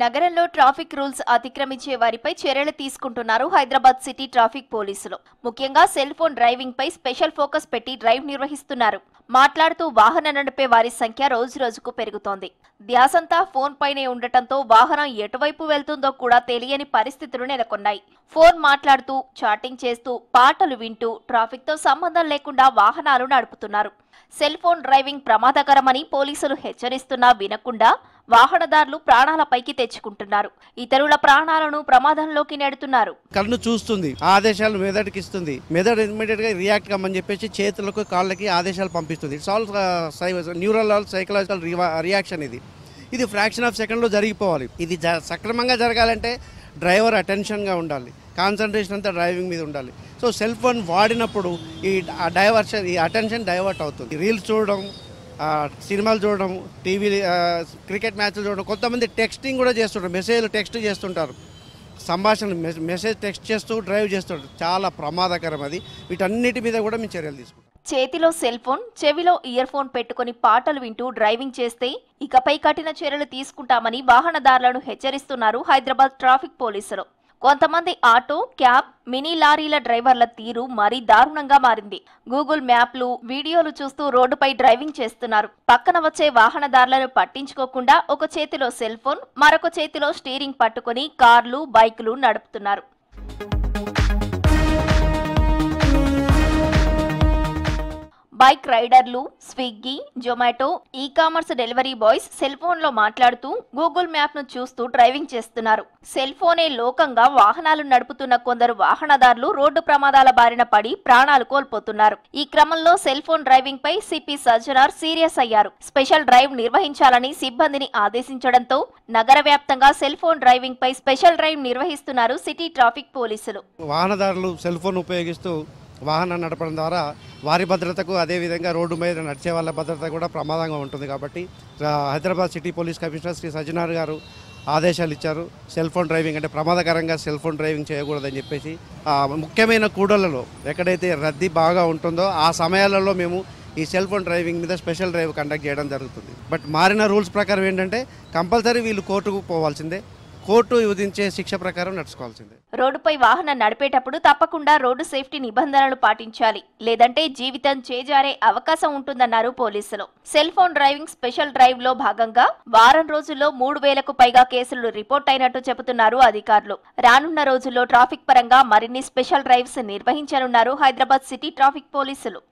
నగరంలో traffic rules అతిక్రమించే వారిపై చర్యలు తీసుకుంటున్నారు హైదరాబాద్ సిటీ ట్రాఫిక్ పోలీసులు. ముఖ్యంగా సెల్ ఫోన్ డ్రైవింగ్ పై స్పెషల్ ఫోకస్ పెట్టి డ్రైవ్ నిర్వహిస్తున్నారు. మాట్లాడుతూ వాహనం నడిపే వారి సంఖ్య రోజురోజుకు పెరుగుతోంది. ధ్యాసంతా ఫోన్ పైనే ఉండటంతో వాహనం ఎటువైపు వెళ్తుందో కూడా తెలియని పరిస్థితులు నెలకొన్నాయి. ఫోన్ మాట్లాడుతూ, చాటింగ్ చేస్తూ, పాటలు వింటూ ట్రాఫిక్ తో సంబంధం లేకుండా వాహనాలు నడుపుతున్నారు. సెల్ ఫోన్ డ్రైవింగ్ ప్రమాదకరమని పోలీసులు హెచ్చరిస్తున్నా వినకుండా వాహనదారులు ప్రాణాలపైకి తెచ్చుకుంటున్నారు. ఇతరుల ప్రాణాలను ప్రమాదంలోకి నెడుతున్నారు. కన్ను చూస్తుంది, ఆదేశాలు మెదడుకి ఇస్తుంది. మెదడు ఇమ్మీడియట్ గా రియాక్ట్ కమ్మని చెప్పేసి చేతులకు కాళ్ళకి ఆదేశాలు పంపిస్తుంది. It's all neural psychological reaction. ఇది ఫ్రాక్షన్ ఆఫ్ సెకండ్లో జరిగిపోవాలి. ఇది సక్రమంగా జరగాలంటే డ్రైవర్ అటెన్షన్గా ఉండాలి, కాన్సన్ట్రేషన్ అంతా డ్రైవింగ్ మీద ఉండాలి. సో సెల్ ఫోన్ వాడినప్పుడు ఈ అటెన్షన్ డైవర్ట్ అవుతుంది. రీల్స్ చూడడం, సినిమాలు చూడడం, టీవీ క్రికెట్ మ్యాచ్లు చూడడం, కొంతమంది టెక్స్టింగ్ కూడా చేస్తుంటారు, మెసేజ్లు టెక్స్ట్ చేస్తుంటారు, సంభాషణ మెసేజ్ టెక్స్ట్ చేస్తూ డ్రైవ్ చేస్తుంటారు. చాలా ప్రమాదకరం అది. వీటన్నిటి మీద కూడా మేము చర్యలు తీసుకుంటాం. చేతిలో సెల్ ఫోన్, చెవిలో ఇయర్ ఫోన్ పెట్టుకుని పాటలు వింటూ డ్రైవింగ్ చేస్తే ఇకపై కఠిన చర్యలు తీసుకుంటామని వాహనదారులను హెచ్చరిస్తున్నారు హైదరాబాద్ ట్రాఫిక్ పోలీసులు. కొంతమంది ఆటో, క్యాబ్, మినీ లారీల డ్రైవర్ల తీరు మరీ దారుణంగా మారింది. గూగుల్ మ్యాప్లు, వీడియోలు చూస్తూ రోడ్డుపై డ్రైవింగ్ చేస్తున్నారు. పక్కన వచ్చే వాహనదారులను పట్టించుకోకుండా ఒక చేతిలో సెల్ ఫోన్, మరొక చేతిలో స్టీరింగ్ పట్టుకుని కార్లు, బైకులు నడుపుతున్నారు. బైక్ రైడర్లు, Swiggy, Zomato, e-commerce delivery boys cell ఫోన్లో మాట్లాడుతూ గూగుల్ మ్యాప్ ను చూస్తూ డ్రైవింగ్ చేస్తున్నారు. సెల్ ఫోనే లోకంగా వాహనాలు నడుపుతున్న కొందరు వాహనదారులు రోడ్డు ప్రమాదాల బారిన పడి ప్రాణాలు కోల్పోతున్నారు. ఈ క్రమంలో సెల్ ఫోన్ డ్రైవింగ్ పై సిపి సజ్జనార్ సీరియస్ అయ్యారు. స్పెషల్ డ్రైవ్ నిర్వహించాలని సిబ్బందిని ఆదేశించడంతో నగర వ్యాప్తంగా సెల్ ఫోన్ డ్రైవింగ్ పై స్పెషల్ డ్రైవ్ నిర్వహిస్తున్నారు సిటీ ట్రాఫిక్ పోలీసులు. వాహనదారులు సెల్ ఫోన్ ఉపయోగిస్తూ వాహనం నడపడం ద్వారా వారి భద్రతకు, అదేవిధంగా రోడ్డు మీద నడిచే వాళ్ళ భద్రత కూడా ప్రమాదంగా ఉంటుంది. కాబట్టి Hyderabad city police commissioner Shri Sajjanar గారు ఆదేశాలు ఇచ్చారు. సెల్ ఫోన్ డ్రైవింగ్ అంటే ప్రమాదకరంగా సెల్ ఫోన్ డ్రైవింగ్ చేయకూడదని చెప్పేసి ముఖ్యమైన కూడళ్లలో ఎక్కడైతే రద్దీ బాగా ఉంటుందో ఆ సమయాలలో మేము ఈ సెల్ ఫోన్ డ్రైవింగ్ మీద స్పెషల్ డ్రైవ్ కండక్ట్ చేయడం జరుగుతుంది. బట్ మారిన రూల్స్ ప్రకారం ఏంటంటే కంపల్సరీ వీళ్ళు కోర్టుకు పోవాల్సిందే, కోర్టు విధించే శిక్ష ప్రకారం నడుచుకోవాల్సిందే. రోడ్డుపై వాహనం నడిపేటప్పుడు తప్పకుండా రోడ్డు సేఫ్టీ నిబంధనలు పాటించాలి, లేదంటే జీవితం చేజారే అవకాశం ఉంటుందన్నారు పోలీసులు. Cell phone driving special drive లో భాగంగా వారం రోజుల్లో 3000కు పైగా కేసులు రిపోర్ట్ అయినట్టు చెబుతున్నారు అధికారులు. రానున్న రోజుల్లో ట్రాఫిక్ పరంగా మరిన్ని స్పెషల్ డ్రైవ్స్ నిర్వహించనున్నారు హైదరాబాద్ సిటీ ట్రాఫిక్ పోలీసులు.